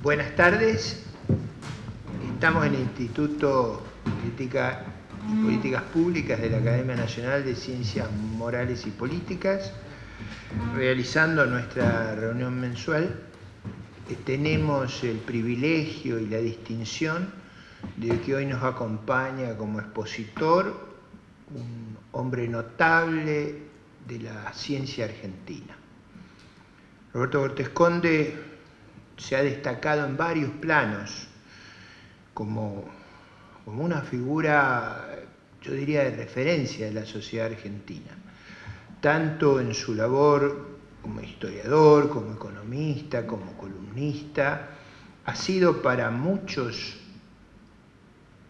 Buenas tardes. Estamos en el Instituto de Ética y Políticas Públicas de la Academia Nacional de Ciencias Morales y Políticas, realizando nuestra reunión mensual. Tenemos el privilegio y la distinción de que hoy nos acompaña como expositor un hombre notable de la ciencia argentina. Roberto Cortés Conde se ha destacado en varios planos como una figura, yo diría, de referencia de la sociedad argentina, tanto en su labor como historiador, como economista, como columnista. Ha sido para muchos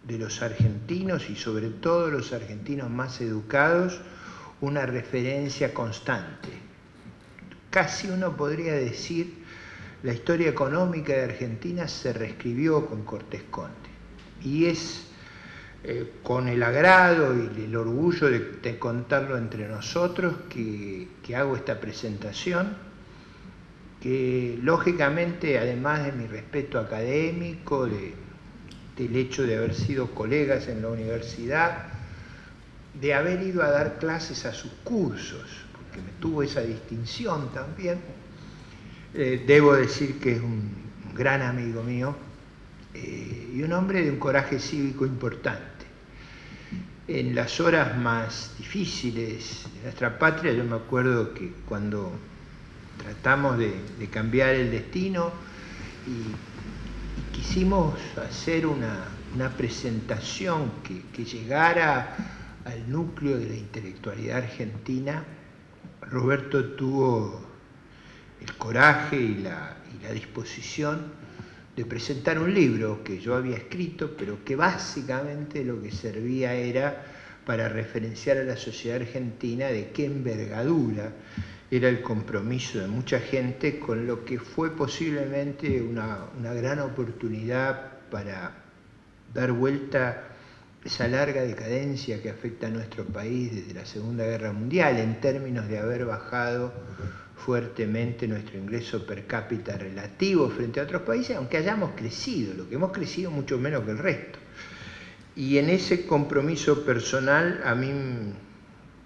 de los argentinos, y sobre todo los argentinos más educados, una referencia constante. Casi uno podría decir, la historia económica de Argentina se reescribió con Cortés Conde. Y es con el agrado y el orgullo de contarlo entre nosotros que hago esta presentación, que lógicamente, además de mi respeto académico, del hecho de haber sido colegas en la universidad, de haber ido a dar clases a sus cursos, porque me tuvo esa distinción también. Debo decir que es un gran amigo mío y un hombre de un coraje cívico importante. En las horas más difíciles de nuestra patria, yo me acuerdo que cuando tratamos de cambiar el destino y quisimos hacer una presentación que llegara al núcleo de la intelectualidad argentina, Roberto tuvo el coraje y la disposición de presentar un libro que yo había escrito, pero que básicamente lo que servía era para referenciar a la sociedad argentina de qué envergadura era el compromiso de mucha gente con lo que fue posiblemente una gran oportunidad para dar vuelta a esa larga decadencia que afecta a nuestro país desde la Segunda Guerra Mundial, en términos de haber bajado fuertemente nuestro ingreso per cápita relativo frente a otros países, aunque hayamos crecido, lo que hemos crecido mucho menos que el resto. Y en ese compromiso personal a mí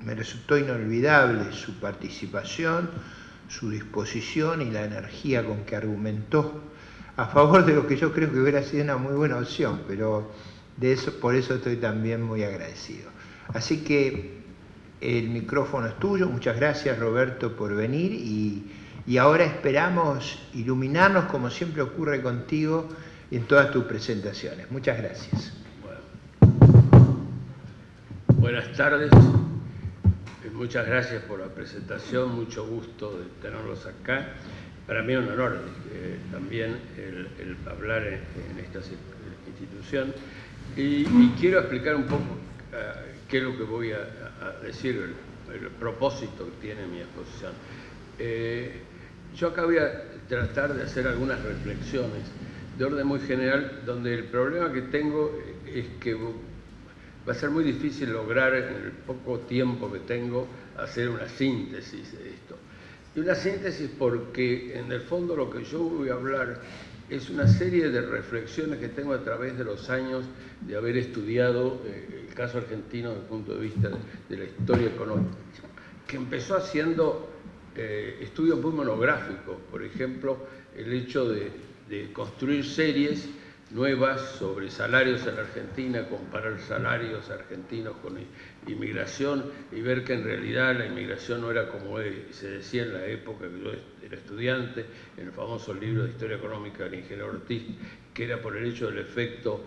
me resultó inolvidable su participación, su disposición y la energía con que argumentó a favor de lo que yo creo que hubiera sido una muy buena opción, pero por eso estoy también muy agradecido. Así que el micrófono es tuyo. Muchas gracias, Roberto, por venir y ahora esperamos iluminarnos, como siempre ocurre contigo en todas tus presentaciones. Muchas gracias. Bueno, buenas tardes. Muchas gracias por la presentación. Mucho gusto de tenerlos acá. Para mí es un honor también el hablar en esta institución. Y quiero explicar un poco qué es lo que voy a decir, el propósito que tiene mi exposición. Yo acá voy a tratar de hacer algunas reflexiones de orden muy general, donde el problema que tengo es que va a ser muy difícil lograr en el poco tiempo que tengo hacer una síntesis de esto. Y una síntesis porque en el fondo lo que yo voy a hablar es una serie de reflexiones que tengo a través de los años de haber estudiado el caso argentino desde el punto de vista de la historia económica, que empezó haciendo estudios muy monográficos, por ejemplo, el hecho de construir series nuevas sobre salarios en la Argentina, comparar salarios argentinos con inmigración y ver que en realidad la inmigración no era como se decía en la época que yo era estudiante, en el famoso libro de Historia Económica del ingeniero Ortiz, que era por el hecho del efecto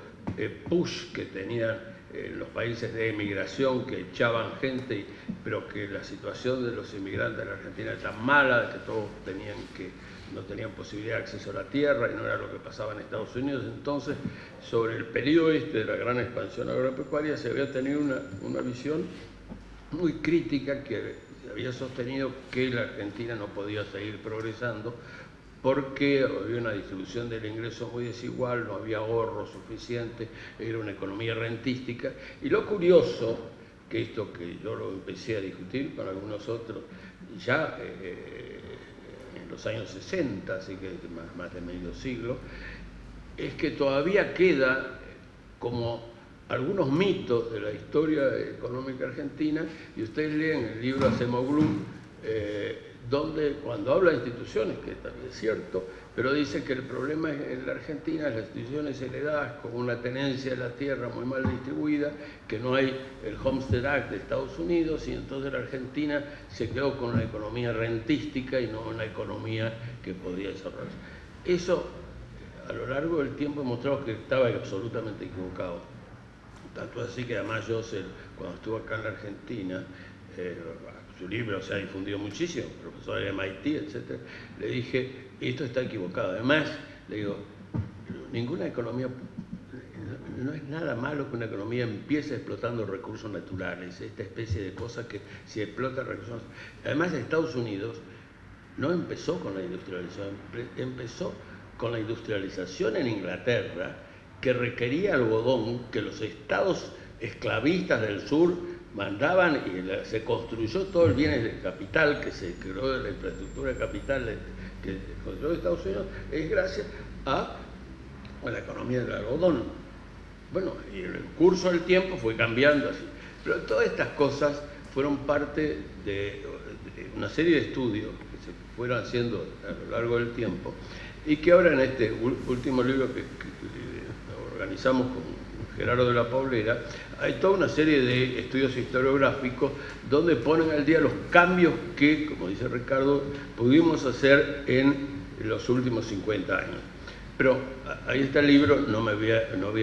push que tenían los países de emigración, que echaban gente, pero que la situación de los inmigrantes en la Argentina era tan mala que todos no tenían posibilidad de acceso a la tierra y no era lo que pasaba en Estados Unidos. Entonces, sobre el periodo de la gran expansión agropecuaria se había tenido una visión muy crítica que había sostenido que la Argentina no podía seguir progresando porque había una distribución del ingreso muy desigual, no había ahorro suficiente, era una economía rentística. Y lo curioso, que esto que yo lo empecé a discutir con algunos otros, ya en los años 60, así que más de medio siglo, es que todavía queda como algunos mitos de la historia económica argentina, y ustedes leen el libro Acemoglu, donde cuando habla de instituciones, que también es cierto, pero dice que el problema en la Argentina es las instituciones heredadas con una tenencia de la tierra muy mal distribuida, que no hay el Homestead Act de Estados Unidos, y entonces la Argentina se quedó con una economía rentística y no una economía que podía desarrollarse. Eso a lo largo del tiempo he mostrado que estaba absolutamente equivocado. Tanto así que además yo, cuando estuve acá en la Argentina, su libro se ha difundido muchísimo, profesor de MIT, etc., le dije, esto está equivocado. Además, le digo, ninguna economía, no es nada malo que una economía empiece explotando recursos naturales, esta especie de cosas que si explota recursos. Además, Estados Unidos no empezó con la industrialización, empezó con la industrialización en Inglaterra, que requería algodón que los estados esclavistas del sur mandaban, y se construyó todo el bien de capital que se creó, la infraestructura de capital que construyó Estados Unidos, es gracias a la economía del algodón. Bueno, y en el curso del tiempo fue cambiando así. Pero todas estas cosas fueron parte de una serie de estudios que se fueron haciendo a lo largo del tiempo, y que ahora en este último libro que organizamos con Gerardo de la Paulera, hay toda una serie de estudios historiográficos donde ponen al día los cambios que, como dice Ricardo, pudimos hacer en los últimos 50 años. Pero ahí está el libro, no voy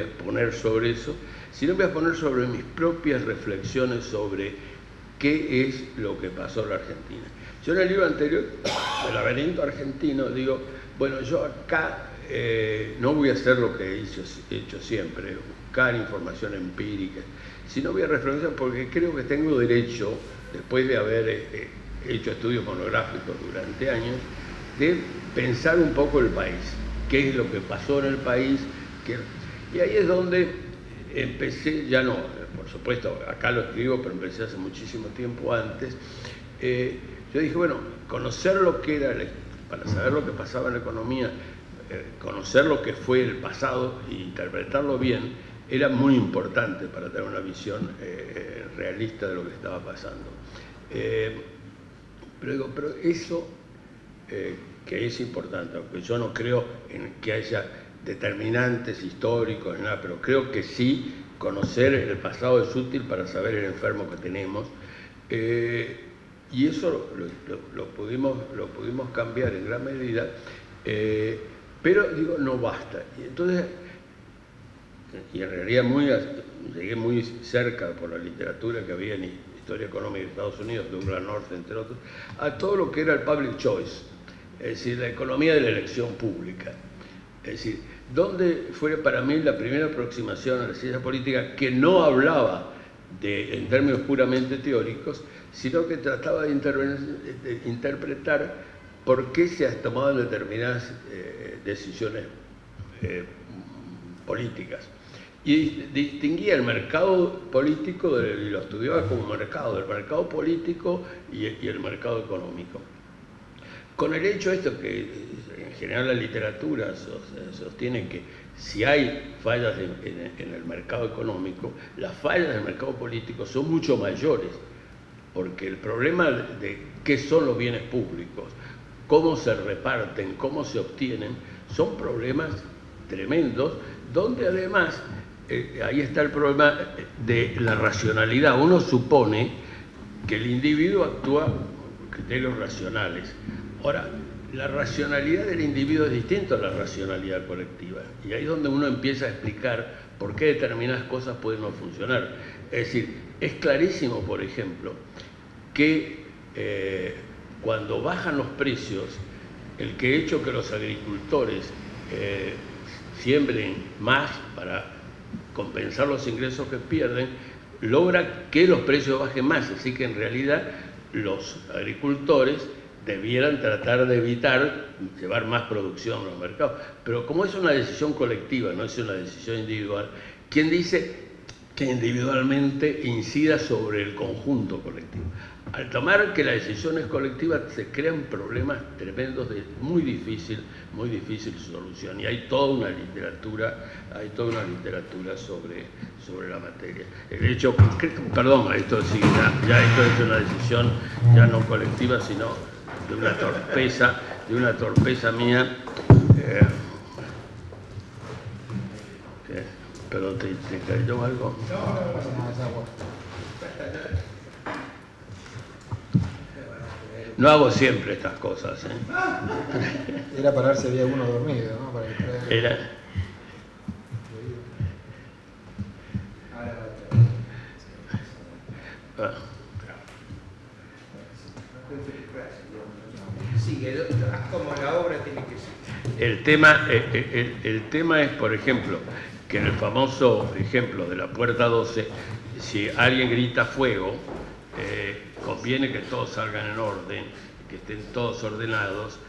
a exponer sobre eso, sino voy a exponer sobre mis propias reflexiones sobre qué es lo que pasó en la Argentina. Yo en el libro anterior, El laberinto argentino, digo, bueno, yo acá no voy a hacer lo que he hecho siempre, buscar información empírica, sino voy a reflexionar porque creo que tengo derecho, después de haber hecho estudios monográficos durante años, de pensar un poco el país, qué es lo que pasó en el país, y ahí es donde empecé, ya no, por supuesto, acá lo escribo, pero empecé hace muchísimo tiempo antes. Yo dije, bueno, conocer lo que era, para saber lo que pasaba en la economía, conocer lo que fue el pasado e interpretarlo bien, era muy importante para tener una visión realista de lo que estaba pasando. Pero eso que es importante, aunque yo no creo en que haya determinantes históricos, nada, pero creo que sí conocer el pasado es útil para saber el enfermo que tenemos, y eso lo pudimos cambiar en gran medida, pero digo, no basta. Y entonces, y en realidad llegué muy cerca por la literatura que había en Historia Económica de Estados Unidos, Douglas North, entre otros, a todo lo que era el public choice, es decir, la economía de la elección pública. Es decir, donde fue para mí la primera aproximación a la ciencia política que no hablaba en términos puramente teóricos, sino que trataba de interpretar por qué se han tomado determinadas decisiones políticas. Y distinguía el mercado político, y lo estudiaba como mercado, el mercado político y el mercado económico. Con el hecho esto que en general la literatura sostiene que si hay fallas en el mercado económico, las fallas del mercado político son mucho mayores, porque el problema de qué son los bienes públicos, cómo se reparten, cómo se obtienen, son problemas tremendos, donde además ahí está el problema de la racionalidad. Uno supone que el individuo actúa con criterios racionales. Ahora, la racionalidad del individuo es distinta a la racionalidad colectiva, y ahí es donde uno empieza a explicar por qué determinadas cosas pueden no funcionar. Es decir, es clarísimo, por ejemplo, que cuando bajan los precios, el que ha hecho que los agricultores siembren más para compensar los ingresos que pierden, logra que los precios bajen más. Así que en realidad los agricultores debieran tratar de evitar llevar más producción a los mercados. Pero como es una decisión colectiva, no es una decisión individual, ¿quién dice que individualmente incida sobre el conjunto colectivo? al tomar que las decisiones colectivas se crean problemas tremendos de muy difícil solución. Y hay toda una literatura sobre la materia. El hecho, perdón, esto sí, ya esto es una decisión ya no colectiva, sino de una torpeza mía. Perdón, ¿te cayó algo? No pasa nada, es agua. No hago siempre estas cosas, ¿eh? Era para ver si había uno dormido, ¿no? Para que... Era... Ah. Sí, como la obra tiene que ser. El tema es, por ejemplo, que en el famoso ejemplo de la puerta 12, si alguien grita fuego, conviene que todos salgan en orden, que estén todos ordenados,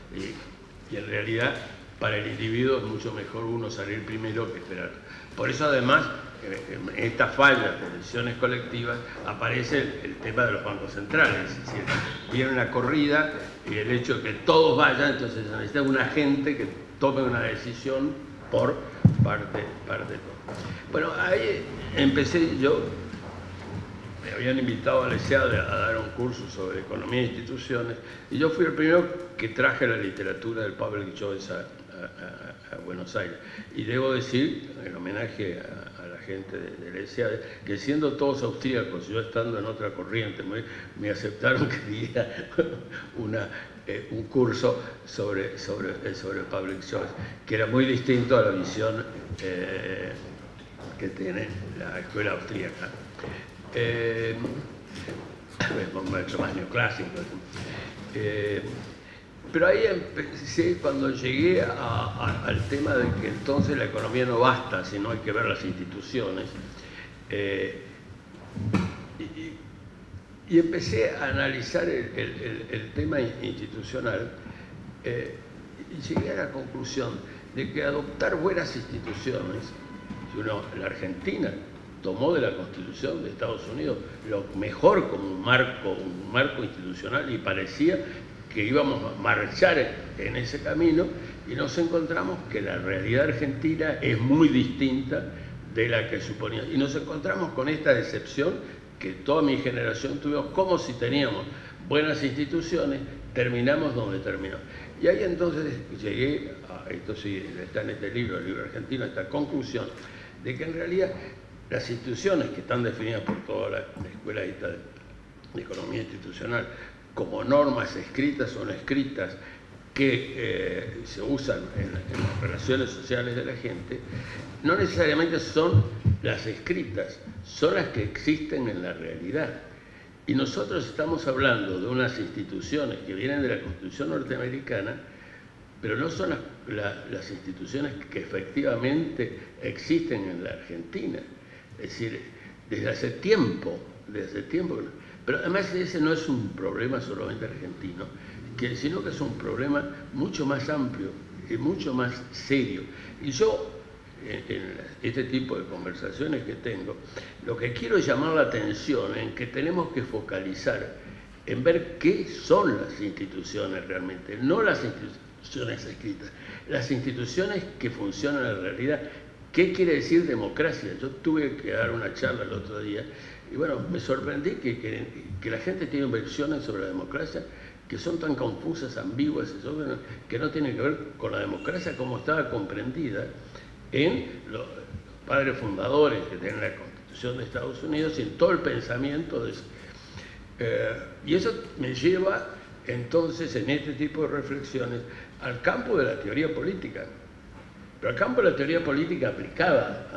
y en realidad para el individuo es mucho mejor uno salir primero que esperar. Por eso además, en estas fallas de decisiones colectivas aparece el tema de los bancos centrales, es decir, viene una corrida y el hecho de que todos vayan, entonces se necesita un agente que tome una decisión por parte de todos. Bueno, ahí empecé yo. Me habían invitado a la ESEAD a dar un curso sobre economía de instituciones y yo fui el primero que traje la literatura del Public Choice a Buenos Aires. Y debo decir, en homenaje a la gente de la ESEAD, que siendo todos austríacos, yo estando en otra corriente, me aceptaron que diera un curso sobre el Public Choice, que era muy distinto a la visión que tiene la escuela austríaca. Mucho más neoclásico. Pero ahí empecé, cuando llegué al tema de que entonces la economía no basta, sino hay que ver las instituciones, y empecé a analizar el tema institucional, y llegué a la conclusión de que adoptar buenas instituciones, la Argentina tomó de la Constitución de Estados Unidos lo mejor como un marco institucional, y parecía que íbamos a marchar en ese camino, y nos encontramos que la realidad argentina es muy distinta de la que suponía. Y nos encontramos con esta decepción que toda mi generación tuvimos, como si teníamos buenas instituciones, terminamos donde terminamos. Y ahí entonces llegué a, esto sí está en este libro, el libro argentino, a esta conclusión de que en realidad las instituciones que están definidas por toda la escuela de economía institucional como normas escritas o no escritas que se usan en las relaciones sociales de la gente, no necesariamente son las escritas, son las que existen en la realidad. Y nosotros estamos hablando de unas instituciones que vienen de la Constitución norteamericana, pero no son las instituciones que efectivamente existen en la Argentina. Es decir, desde hace tiempo, pero además ese no es un problema solamente argentino, sino que es un problema mucho más amplio y mucho más serio. Y yo, en este tipo de conversaciones que tengo, lo que quiero es llamar la atención en que tenemos que focalizar en ver qué son las instituciones realmente, no las instituciones escritas, las instituciones que funcionan en la realidad. ¿Qué quiere decir democracia? Yo tuve que dar una charla el otro día y bueno, me sorprendí que la gente tiene versiones sobre la democracia que son tan confusas, ambiguas, que no tienen que ver con la democracia como estaba comprendida en los padres fundadores que tienen la Constitución de Estados Unidos y en todo el pensamiento de eso. Y eso me lleva entonces en este tipo de reflexiones al campo de la teoría política. Pero al campo de la teoría política aplicada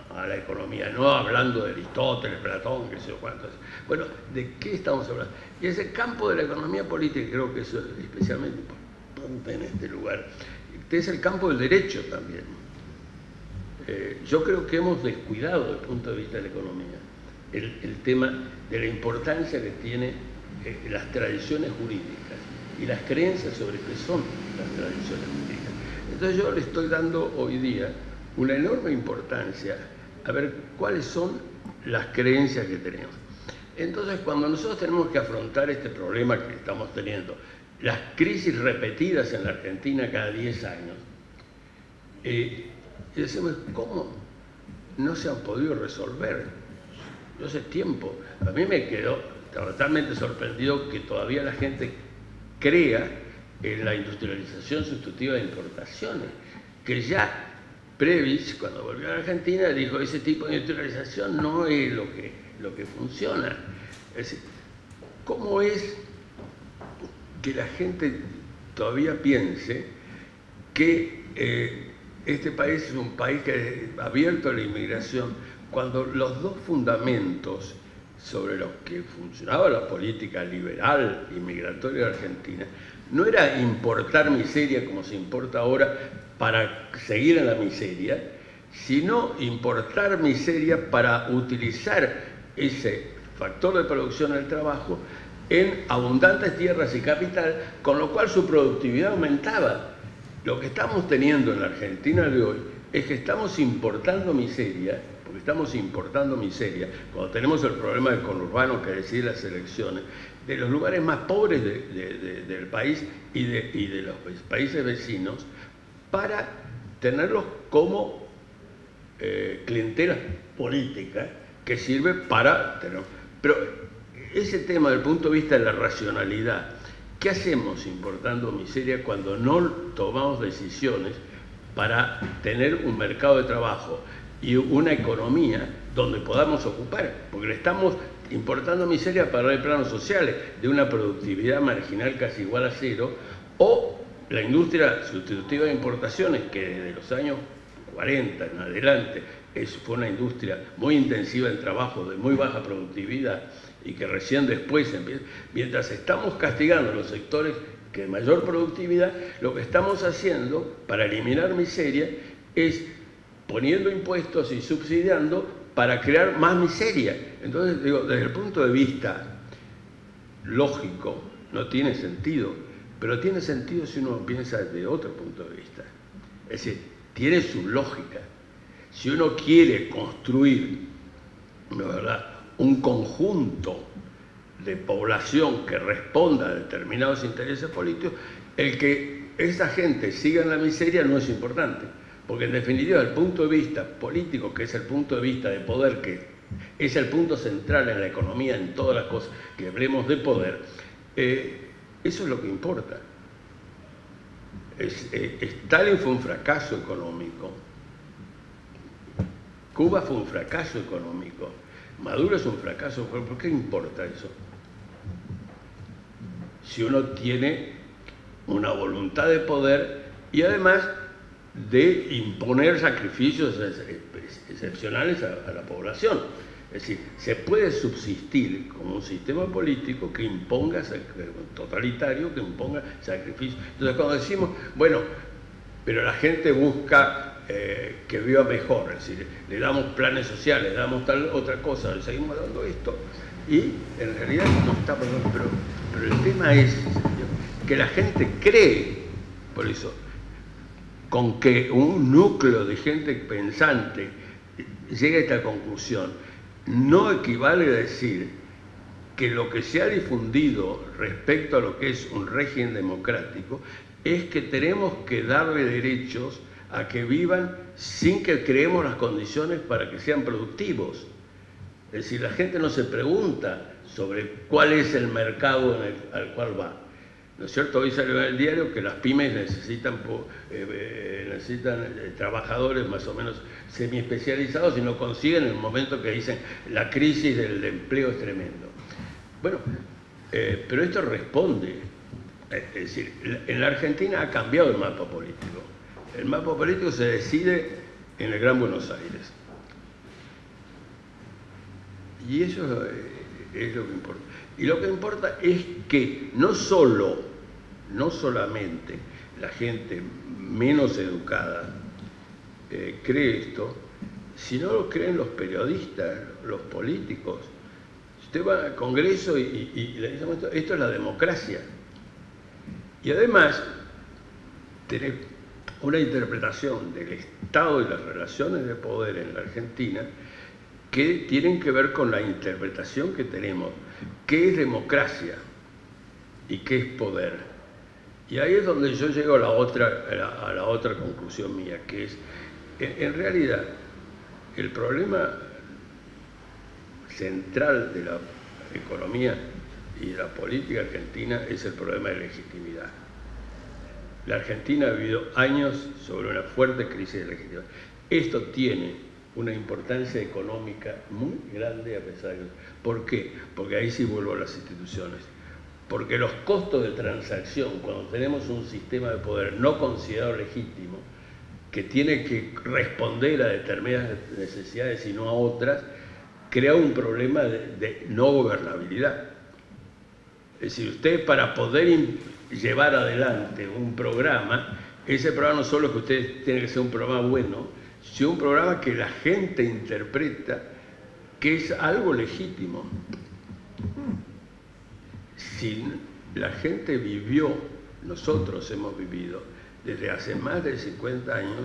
a la economía, no hablando de Aristóteles, Platón, qué sé yo cuántos. Bueno, ¿de qué estamos hablando? Y ese campo de la economía política, creo que eso es especialmente importante en este lugar, es el campo del derecho también. Yo creo que hemos descuidado desde el punto de vista de la economía el tema de la importancia que tiene las tradiciones jurídicas y las creencias sobre qué son las tradiciones jurídicas. Entonces yo le estoy dando hoy día una enorme importancia a ver cuáles son las creencias que tenemos. Entonces, cuando nosotros tenemos que afrontar este problema que estamos teniendo, las crisis repetidas en la Argentina cada 10 años, y decimos, ¿cómo no se han podido resolver? Yo hace tiempo, a mí me quedó totalmente sorprendido que todavía la gente crea en la industrialización sustitutiva de importaciones, que ya Previs, cuando volvió a la Argentina, dijo, ese tipo de industrialización no es lo que funciona. Es decir, ¿cómo es que la gente todavía piense que este país es un país que es abierto a la inmigración, cuando los dos fundamentos sobre los que funcionaba la política liberal inmigratoria de Argentina no era importar miseria como se importa ahora para seguir en la miseria, sino importar miseria para utilizar ese factor de producción del trabajo en abundantes tierras y capital, con lo cual su productividad aumentaba. Lo que estamos teniendo en la Argentina de hoy es que estamos importando miseria, porque estamos importando miseria, cuando tenemos el problema del conurbano que decide las elecciones, de los lugares más pobres del país y de los países vecinos, para tenerlos como clientela política que sirve para tener. Pero ese tema, desde el punto de vista de la racionalidad, ¿qué hacemos importando miseria cuando no tomamos decisiones para tener un mercado de trabajo y una economía donde podamos ocupar? Porque le estamos importando miseria para los planos sociales, de una productividad marginal casi igual a cero, o la industria sustitutiva de importaciones, que desde los años 40 en adelante fue una industria muy intensiva en trabajo, de muy baja productividad, y que recién después empieza. Mientras estamos castigando los sectores que de mayor productividad, lo que estamos haciendo para eliminar miseria es poniendo impuestos y subsidiando para crear más miseria. Entonces, digo, desde el punto de vista lógico, no tiene sentido, pero tiene sentido si uno piensa desde otro punto de vista. Es decir, tiene su lógica. Si uno quiere construir, ¿no es verdad?, un conjunto de población que responda a determinados intereses políticos, el que esa gente siga en la miseria no es importante, porque en definitiva el punto de vista político, que es el punto de vista de poder, que es el punto central en la economía, en todas las cosas que hablemos de poder, eso es lo que importa. Stalin fue un fracaso económico, Cuba fue un fracaso económico, Maduro es un fracaso. ¿Por qué importa eso? Si uno tiene una voluntad de poder y además de imponer sacrificios excepcionales a la población. Es decir, se puede subsistir como un sistema político que imponga, totalitario, que imponga sacrificios. Entonces, cuando decimos, bueno, pero la gente busca que viva mejor, es decir, le damos planes sociales, le damos tal otra cosa, le seguimos dando esto, y en realidad no está pasando. Pero el tema es que la gente cree, por eso, con que un núcleo de gente pensante llegue a esta conclusión, no equivale a decir que lo que se ha difundido respecto a lo que es un régimen democrático es que tenemos que darle derechos a que vivan sin que creemos las condiciones para que sean productivos. Es decir, la gente no se pregunta sobre cuál es el mercado al cual va. ¿No es cierto? Hoy salió en el diario que las pymes necesitan trabajadores más o menos semi-especializados y no consiguen en el momento que dicen la crisis del empleo es tremendo. Bueno, pero esto responde. Es decir, en la Argentina ha cambiado el mapa político. El mapa político se decide en el Gran Buenos Aires. Y eso es lo que importa. Y lo que importa es que no solamente la gente menos educada cree esto, sino lo creen los periodistas, los políticos. Usted va al Congreso y le dicen esto es la democracia. Y además, tener una interpretación del Estado y las relaciones de poder en la Argentina que tienen que ver con la interpretación que tenemos, qué es democracia y qué es poder. Y ahí es donde yo llego a la otra conclusión mía, que es, en realidad, el problema central de la economía y de la política argentina es el problema de legitimidad. La Argentina ha vivido años sobre una fuerte crisis de legitimidad. Esto tiene una importancia económica muy grande a pesar de... ¿Por qué? Porque ahí sí vuelvo a las instituciones. Porque los costos de transacción, cuando tenemos un sistema de poder no considerado legítimo, que tiene que responder a determinadas necesidades y no a otras, crea un problema de no gobernabilidad. Es decir, usted para poder llevar adelante un programa, ese programa no solo que usted tiene que ser un programa bueno, sino un programa que la gente interpreta que es algo legítimo. Si la gente vivió, nosotros hemos vivido desde hace más de 50 años,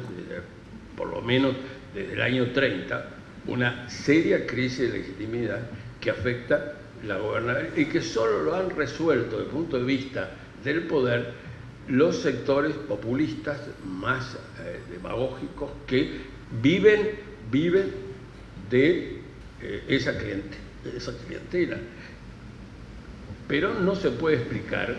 por lo menos desde el año 30, una seria crisis de legitimidad que afecta la gobernabilidad y que solo lo han resuelto desde el punto de vista del poder los sectores populistas más demagógicos que viven de esa clientela. Pero no se puede explicar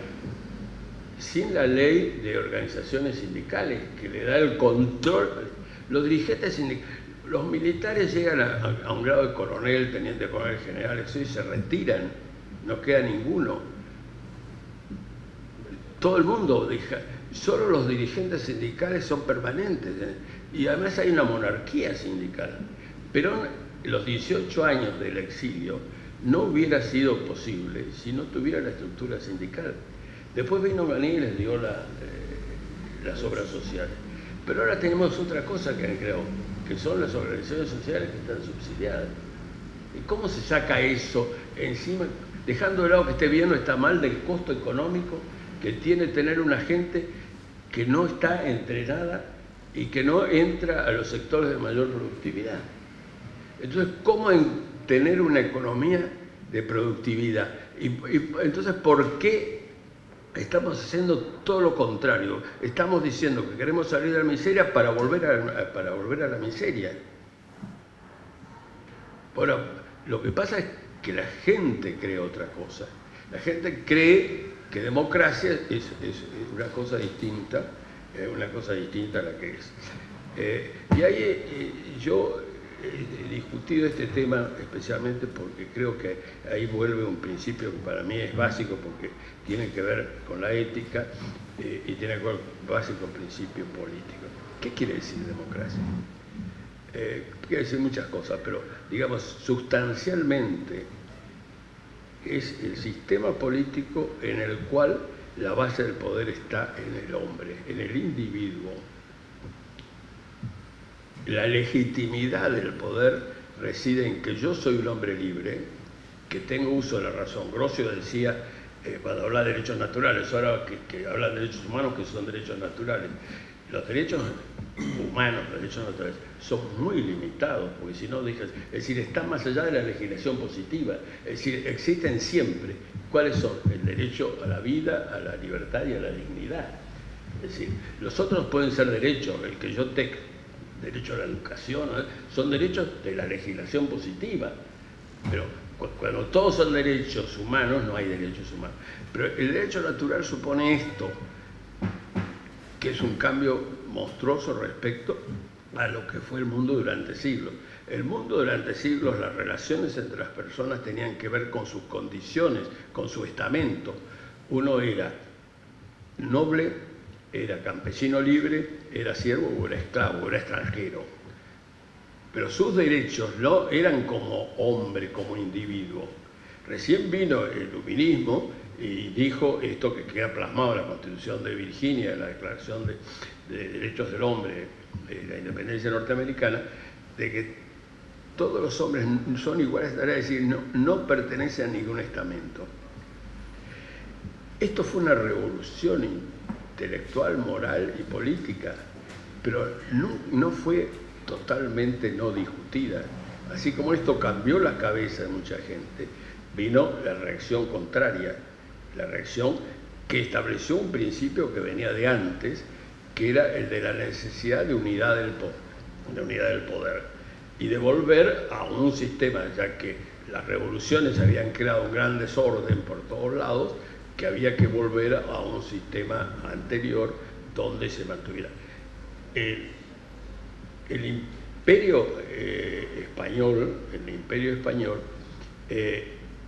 sin la ley de organizaciones sindicales que le da el control. Los dirigentes sindicales, los militares llegan a un grado de coronel, teniente coronel, general, eso, y se retiran, no queda ninguno. Todo el mundo deja, solo los dirigentes sindicales son permanentes, y además hay una monarquía sindical. Pero los 18 años del exilio no hubiera sido posible si no tuviera la estructura sindical. Después vino Maní y les dio las obras sociales. Pero ahora tenemos otra cosa que han creado, que son las organizaciones sociales que están subsidiadas. ¿Y cómo se saca eso encima, dejando de lado que esté bien o está mal del costo económico que tiene tener una gente que no está entrenada y que no entra a los sectores de mayor productividad? Entonces, ¿cómo tener una economía de productividad? Y entonces, ¿por qué estamos haciendo todo lo contrario? Estamos diciendo que queremos salir de la miseria para volver a la miseria. Bueno, lo que pasa es que la gente cree otra cosa. La gente cree que democracia es una cosa distinta a la que es. Y ahí yo he discutido este tema especialmente porque creo que ahí vuelve un principio que para mí es básico porque tiene que ver con la ética y tiene que ver con básico principio político. ¿Qué quiere decir democracia? Quiere decir muchas cosas, pero digamos sustancialmente es el sistema político en el cual la base del poder está en el hombre, en el individuo. La legitimidad del poder reside en que yo soy un hombre libre, que tengo uso de la razón. Grocio decía, cuando habla de derechos naturales, ahora que hablan de derechos humanos, que son derechos naturales. Los derechos humanos, los derechos naturales, son muy limitados, porque si no dejas, es decir, están más allá de la legislación positiva, es decir, existen siempre. ¿Cuáles son? El derecho a la vida, a la libertad y a la dignidad. Es decir, los otros pueden ser derechos, el que yo tenga, derecho a la educación, son derechos de la legislación positiva, pero cuando todos son derechos humanos, no hay derechos humanos. Pero el derecho natural supone esto, que es un cambio monstruoso respecto a lo que fue el mundo durante siglos. El mundo durante siglos, las relaciones entre las personas tenían que ver con sus condiciones, con su estamento. Uno era noble, era campesino libre, era siervo o era esclavo, era extranjero. Pero sus derechos no eran como hombre, como individuo. Recién vino el iluminismo y dijo esto que queda plasmado en la Constitución de Virginia, en la Declaración de Derechos del Hombre, de la independencia norteamericana, de que todos los hombres son iguales, es decir, no pertenecen a ningún estamento. Esto fue una revolución intelectual, moral y política, pero no fue totalmente no discutida. así como esto cambió la cabeza de mucha gente, vino la reacción contraria, la reacción que estableció un principio que venía de antes, que era el de la necesidad de unidad del poder, y de volver a un sistema, ya que las revoluciones habían creado un gran desorden por todos lados, que había que volver a un sistema anterior donde se mantuviera. El imperio español,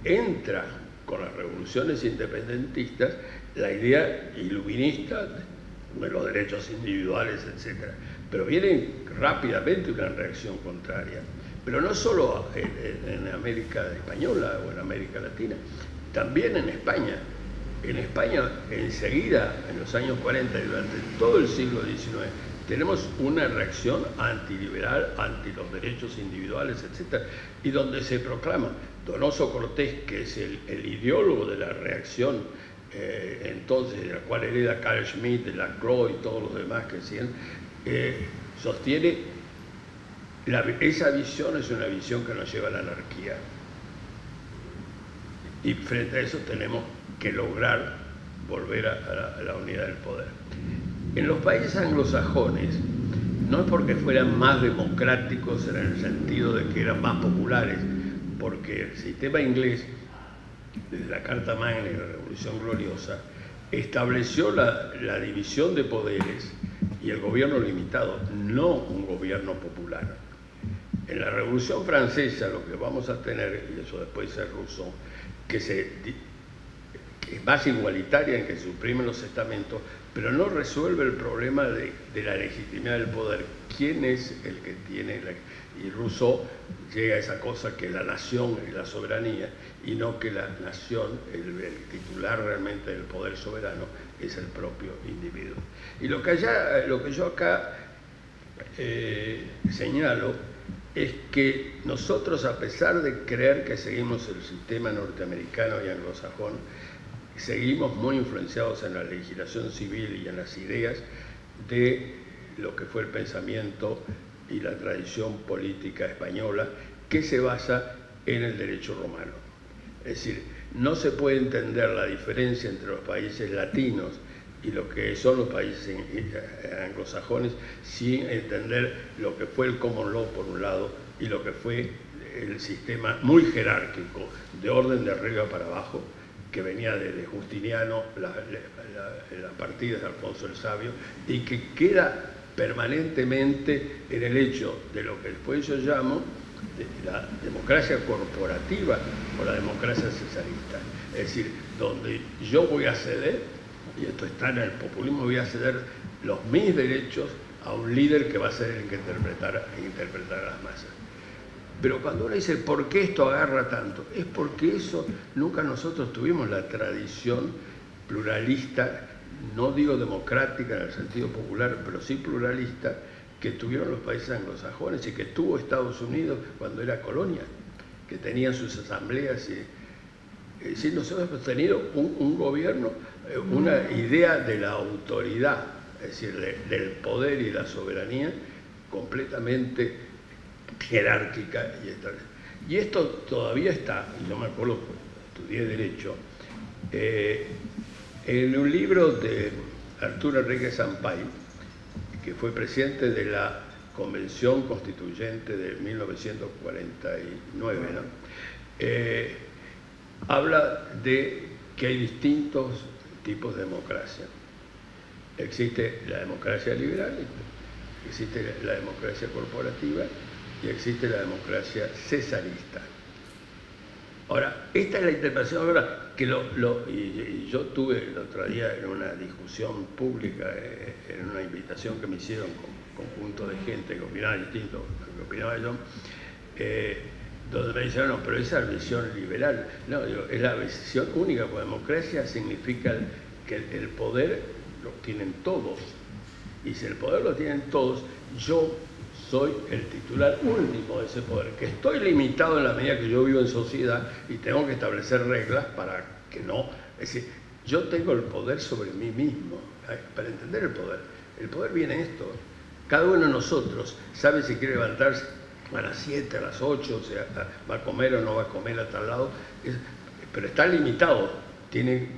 entra con las revoluciones independentistas la idea iluminista de los derechos individuales, etc. Pero viene rápidamente una reacción contraria. Pero no solo en América Española o en América Latina, también en España. En España, enseguida, en los años 40 y durante todo el siglo XIX, tenemos una reacción antiliberal, anti los derechos individuales, etc. Y donde se proclama Donoso Cortés, que es el ideólogo de la reacción, entonces, de la cual hereda Carl Schmitt, de Lacroix y todos los demás que decían, sostiene esa visión es una visión que nos lleva a la anarquía. Y frente a eso tenemos que lograr volver a la unidad del poder. En los países anglosajones, no es porque fueran más democráticos en el sentido de que eran más populares, porque el sistema inglés, desde la Carta Magna y la Revolución Gloriosa, estableció la división de poderes y el gobierno limitado, no un gobierno popular. En la Revolución Francesa lo que vamos a tener, y eso después es Rousseau, que es más igualitaria en que se suprimen los estamentos, pero no resuelve el problema de la legitimidad del poder. ¿Quién es el que tiene y Rousseau llega a esa cosa que la nación y la soberanía, y no que la nación, el titular realmente del poder soberano, es el propio individuo. Y lo que yo acá señalo es que nosotros, a pesar de creer que seguimos el sistema norteamericano y anglosajón, seguimos muy influenciados en la legislación civil y en las ideas de lo que fue el pensamiento y la tradición política española, que se basa en el derecho romano. Es decir, no se puede entender la diferencia entre los países latinos y lo que son los países anglosajones sin entender lo que fue el common law por un lado y lo que fue el sistema muy jerárquico de orden de arriba para abajo, que venía de Justiniano, las partidas de Alfonso el Sabio, y que queda permanentemente en el hecho de lo que después yo llamo de la democracia corporativa o la democracia cesarista. Es decir, donde yo voy a ceder, y esto está en el populismo, voy a ceder mis derechos a un líder que va a ser el que interpretar a las masas. Pero cuando uno dice, ¿por qué esto agarra tanto? Es porque eso nunca nosotros tuvimos la tradición pluralista, no digo democrática en el sentido popular, pero sí pluralista, que tuvieron los países anglosajones y que tuvo Estados Unidos cuando era colonia, que tenían sus asambleas. Es decir, nosotros hemos tenido un gobierno, una idea de la autoridad, es decir, del poder y la soberanía completamente jerárquica y establecida. Y esto todavía está, y yo me acuerdo, estudié Derecho, en un libro de Arturo Enrique Sampay, que fue presidente de la Convención Constituyente de 1949, ¿no? Habla de que hay distintos tipos de democracia. Existe la democracia liberal, existe la democracia corporativa y existe la democracia cesarista. Ahora, esta es la interpretación ahora que y yo tuve el otro día en una discusión pública, en una invitación que me hicieron con conjunto de gente que opinaba distinto a lo que opinaba yo, donde me dijeron, no, pero esa es la visión liberal. No, digo, es la visión única, porque democracia significa que el poder lo tienen todos. Y si el poder lo tienen todos, yo soy el titular último de ese poder, que estoy limitado en la medida que yo vivo en sociedad y tengo que establecer reglas para que no... Es decir, yo tengo el poder sobre mí mismo. Para entender el poder viene esto. Cada uno de nosotros sabe si quiere levantarse a las 7, a las 8, o sea, va a comer o no va a comer a tal lado, pero está limitado, tiene que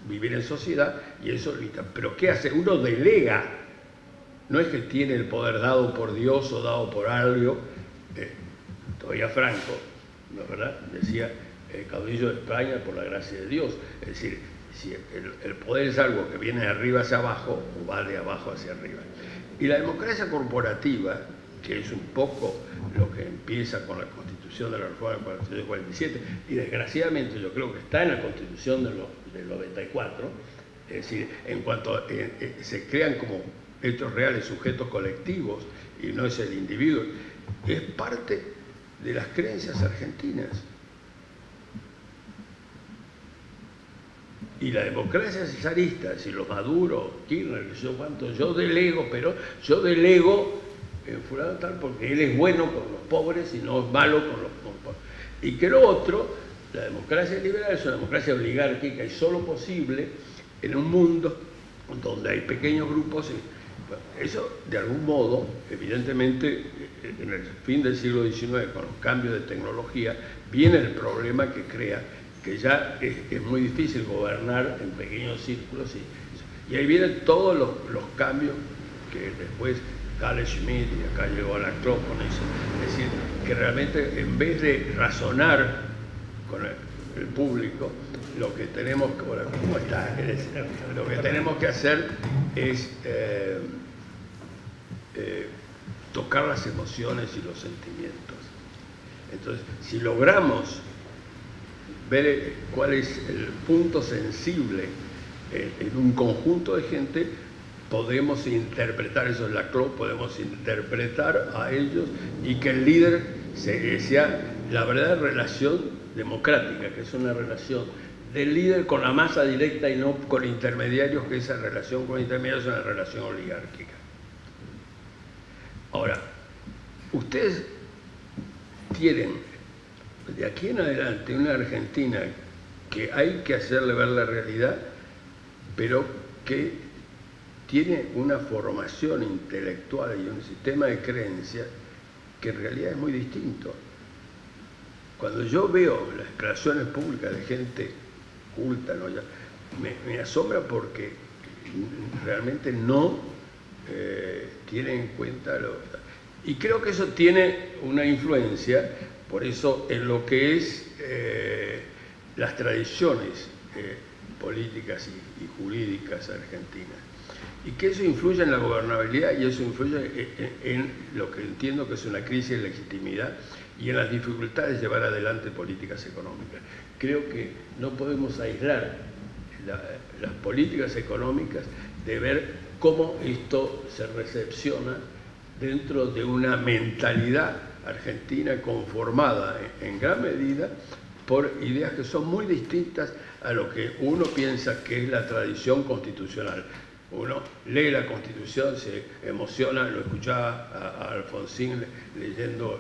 vivir en sociedad y eso limita. Pero ¿qué hace? Uno delega, no es que tiene el poder dado por Dios o dado por algo. Todavía Franco, ¿no es verdad?, decía, caudillo de España por la gracia de Dios. Es decir, si el poder es algo que viene de arriba hacia abajo o va de abajo hacia arriba. Y la democracia corporativa, que es un poco lo que empieza con la Constitución de la Reforma del 47, y desgraciadamente yo creo que está en la Constitución del 94, es decir, en cuanto se crean como hechos reales sujetos colectivos y no es el individuo, es parte de las creencias argentinas. Y la democracia cesarista, si los Maduro, Kirchner, yo delego, pero yo delego en fulano tal porque él es bueno con los pobres y no es malo con los pobres. Y que lo otro, la democracia liberal es una democracia oligárquica y solo posible en un mundo donde hay pequeños grupos. Bueno, eso, de algún modo, evidentemente, en el fin del siglo XIX, con los cambios de tecnología, viene el problema que crea que ya es muy difícil gobernar en pequeños círculos. Y ahí vienen todos los cambios que después Carl Schmitt, y acá llegó a la Acrópolis, es decir, que realmente en vez de razonar con el público, lo que tenemos que, bueno, ¿cómo está? Lo que tenemos que hacer es tocar las emociones y los sentimientos. Entonces, si logramos ver cuál es el punto sensible en un conjunto de gente, podemos interpretar, eso es la CLO, podemos interpretar a ellos y que el líder sea la verdadera relación democrática, que es una relación del líder con la masa directa y no con intermediarios, que esa relación con intermediarios es una relación oligárquica. Ahora, ustedes tienen de aquí en adelante una Argentina que hay que hacerle ver la realidad, pero que tiene una formación intelectual y un sistema de creencias que en realidad es muy distinto. Cuando yo veo las declaraciones públicas de gente culta, ¿no?, me asombra porque realmente no tiene en cuenta y creo que eso tiene una influencia, por eso, en lo que es las tradiciones políticas y jurídicas argentinas. Y que eso influye en la gobernabilidad y eso influye en lo que entiendo que es una crisis de legitimidad y en las dificultades de llevar adelante políticas económicas. Creo que no podemos aislar las políticas económicas de ver cómo esto se recepciona dentro de una mentalidad argentina conformada en gran medida por ideas que son muy distintas a lo que uno piensa que es la tradición constitucional. Uno lee la Constitución, se emociona, lo escuchaba a Alfonsín leyendo,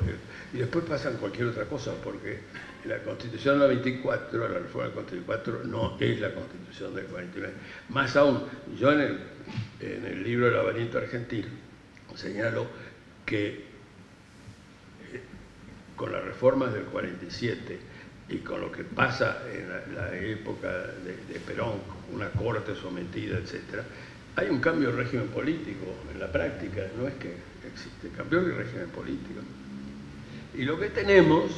y después pasan cualquier otra cosa, porque la Constitución del 24, la reforma del 24, no es la Constitución del 49. Más aún, yo en el libro El laberinto argentino señalo que con las reformas del 47 y con lo que pasa en la época de Perón, una corte sometida, etc., hay un cambio de régimen político en la práctica, no es que existe, cambió el régimen político. Y lo que tenemos,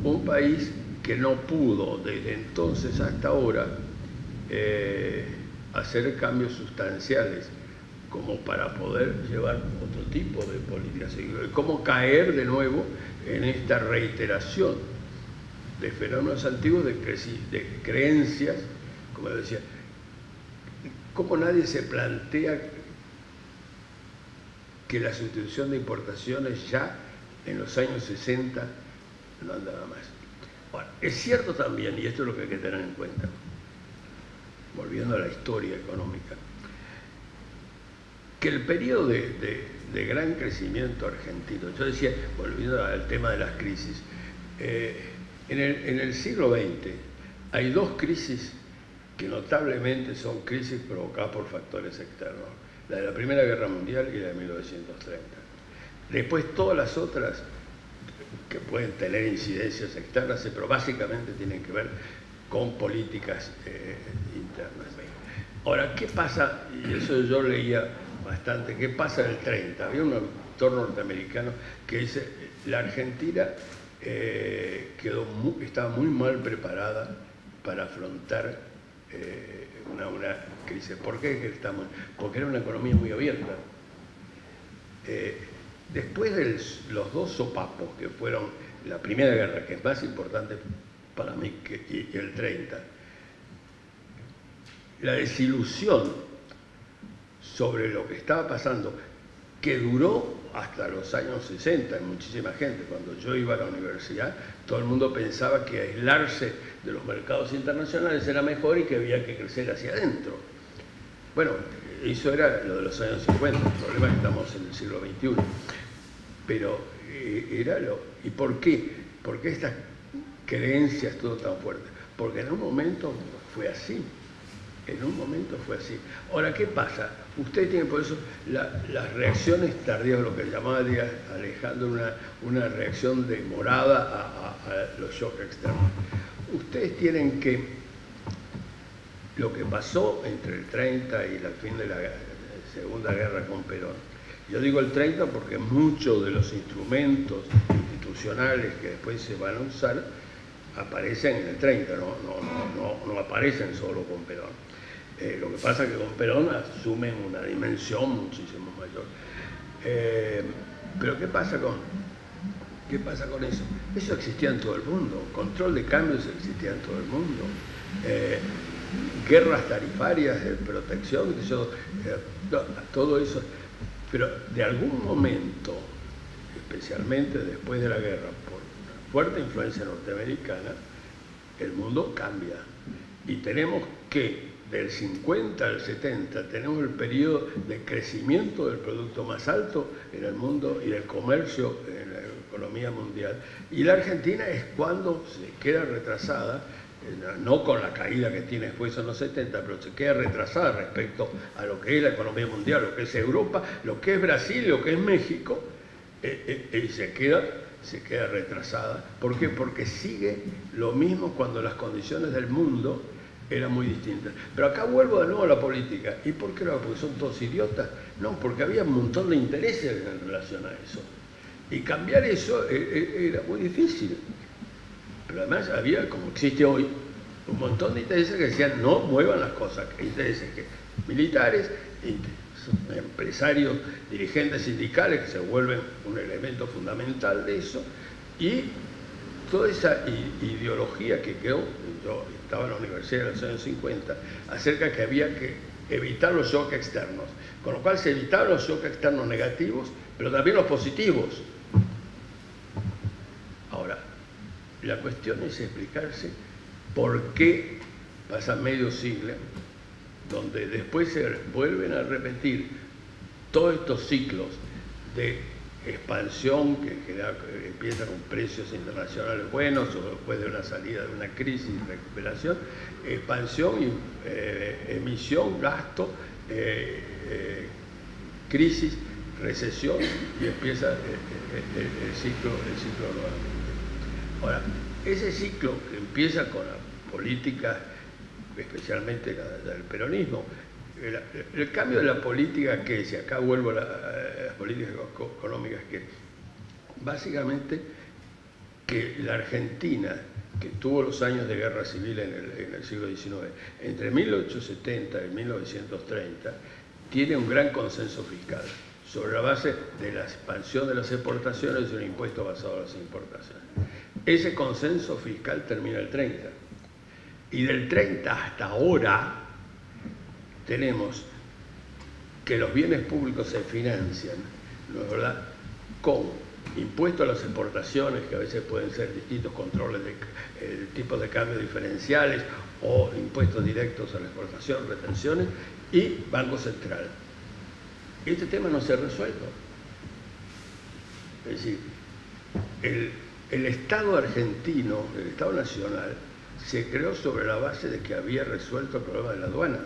un país que no pudo desde entonces hasta ahora hacer cambios sustanciales como para poder llevar otro tipo de políticas, cómo caer de nuevo en esta reiteración de fenómenos antiguos, de creencias, como decía, cómo nadie se plantea que la sustitución de importaciones ya en los años 60 no andaba más. Ahora, es cierto también, y esto es lo que hay que tener en cuenta, volviendo a la historia económica, que el periodo de gran crecimiento argentino, yo decía, volviendo al tema de las crisis, en el siglo XX hay dos crisis que notablemente son crisis provocadas por factores externos, la de la Primera Guerra Mundial y la de 1930. Después todas las otras que pueden tener incidencias externas, pero básicamente tienen que ver con políticas internas. Ahora, ¿qué pasa? Y eso yo leía bastante, ¿qué pasa en el 30? Había un autor norteamericano que dice, la Argentina estaba muy mal preparada para afrontar una crisis. ¿Por qué estamos? Porque era una economía muy abierta. Después de los dos sopapos que fueron la Primera Guerra, que es más importante para mí que el 30, la desilusión sobre lo que estaba pasando, que duró hasta los años 60 en muchísima gente. Cuando yo iba a la universidad, todo el mundo pensaba que aislarse de los mercados internacionales era mejor y que había que crecer hacia adentro. Bueno, eso era lo de los años 50, el problema es que estamos en el siglo XXI. Pero era lo... ¿Y por qué? ¿Por qué estas creencias todo tan fuerte? Porque en un momento fue así. En un momento fue así. Ahora, ¿qué pasa? Usted tiene por eso las reacciones tardías, lo que llamaba Alejandro una reacción demorada a los shocks externos. Ustedes tienen que... Lo que pasó entre el 30 y el fin de la Segunda Guerra con Perón. Yo digo el 30 porque muchos de los instrumentos institucionales que después se van a usar aparecen en el 30, no aparecen solo con Perón. Lo que pasa es que con Perón asumen una dimensión muchísimo mayor. Pero ¿qué pasa con eso? Eso existía en todo el mundo. Control de cambios existía en todo el mundo. Guerras tarifarias de protección, todo eso. Pero de algún momento, especialmente después de la guerra, por una fuerte influencia norteamericana, el mundo cambia. Y tenemos que, del 50 al 70, tenemos el periodo de crecimiento del producto más alto en el mundo y del comercio en la economía mundial. Y la Argentina es cuando se queda retrasada, no con la caída que tiene después en los 70, pero se queda retrasada respecto a lo que es la economía mundial, lo que es Europa, lo que es Brasil, lo que es México, y se queda retrasada. ¿Por qué? Porque sigue lo mismo cuando las condiciones del mundo eran muy distintas. Pero acá vuelvo de nuevo a la política. ¿Y por qué no? Porque son todos idiotas. No, porque había un montón de intereses en relación a eso. Y cambiar eso era muy difícil. Pero además había, como existe hoy, un montón de intereses que decían no muevan las cosas, intereses que militares, empresarios, dirigentes sindicales que se vuelven un elemento fundamental de eso, y toda esa ideología que quedó, yo estaba en la universidad en los años 50, acerca que había que evitar los shocks externos, con lo cual se evitaban los shocks externos negativos, pero también los positivos. Ahora, la cuestión es explicarse por qué pasa medio siglo, donde después se vuelven a repetir todos estos ciclos de expansión que empieza con precios internacionales buenos o después de una salida de una crisis y recuperación, expansión, emisión, gasto, crisis, recesión, y empieza el ciclo nuevamente. Ahora, ese ciclo que empieza con la política, especialmente del peronismo, el cambio de la política, que si acá vuelvo a las políticas económicas, que básicamente que la Argentina, que tuvo los años de guerra civil en el siglo XIX, entre 1870 y 1930, tiene un gran consenso fiscal sobre la base de la expansión de las exportaciones y un impuesto basado en las importaciones. Ese consenso fiscal termina el 30. Y del 30 hasta ahora tenemos que los bienes públicos se financian, ¿no es verdad?, con impuestos a las exportaciones, que a veces pueden ser distintos controles de tipos de cambio diferenciales o impuestos directos a la exportación, retenciones, y Banco Central. Este tema no se ha resuelto. Es decir, el Estado argentino, el Estado nacional, se creó sobre la base de que había resuelto el problema de la aduana.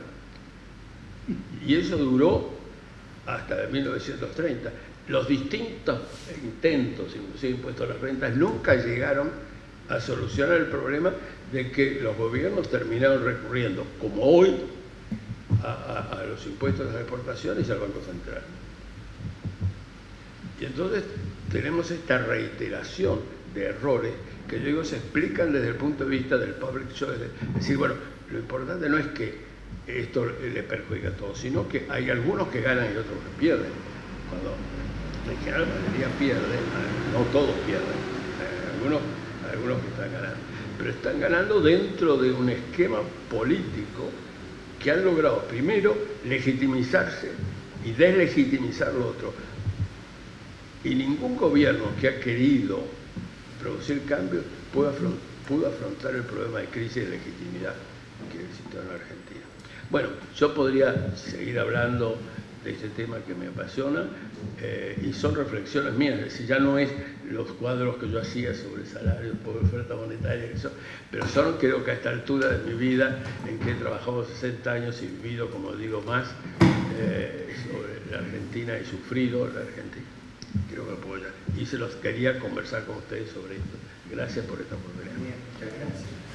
Y eso duró hasta hasta de 1930. Los distintos intentos, inclusive impuestos a las rentas, nunca llegaron a solucionar el problema de que los gobiernos terminaron recurriendo, como hoy, a los impuestos a las exportaciones y al Banco Central. Y entonces tenemos esta reiteración de errores que yo digo se explican desde el punto de vista del public choice. Es decir, bueno, lo importante no es que esto le perjudica a todos, sino que hay algunos que ganan y otros que pierden. Cuando en general la mayoría pierde, no todos pierden, hay algunos que están ganando, pero están ganando dentro de un esquema político que han logrado primero legitimizarse y deslegitimizar lo otro. Y ningún gobierno que ha querido producir cambios pudo afrontar el problema de crisis de legitimidad que existió en la Argentina. Bueno, yo podría seguir hablando de este tema que me apasiona y son reflexiones mías, es decir, ya no es los cuadros que yo hacía sobre salarios, pobre oferta monetaria, pero son, creo que a esta altura de mi vida, en que he trabajado 60 años y vivido, como digo, más sobre la Argentina y sufrido la Argentina. Creo que puedo ya. Y se los quería conversar con ustedes sobre esto. Gracias por esta oportunidad. Muchas gracias.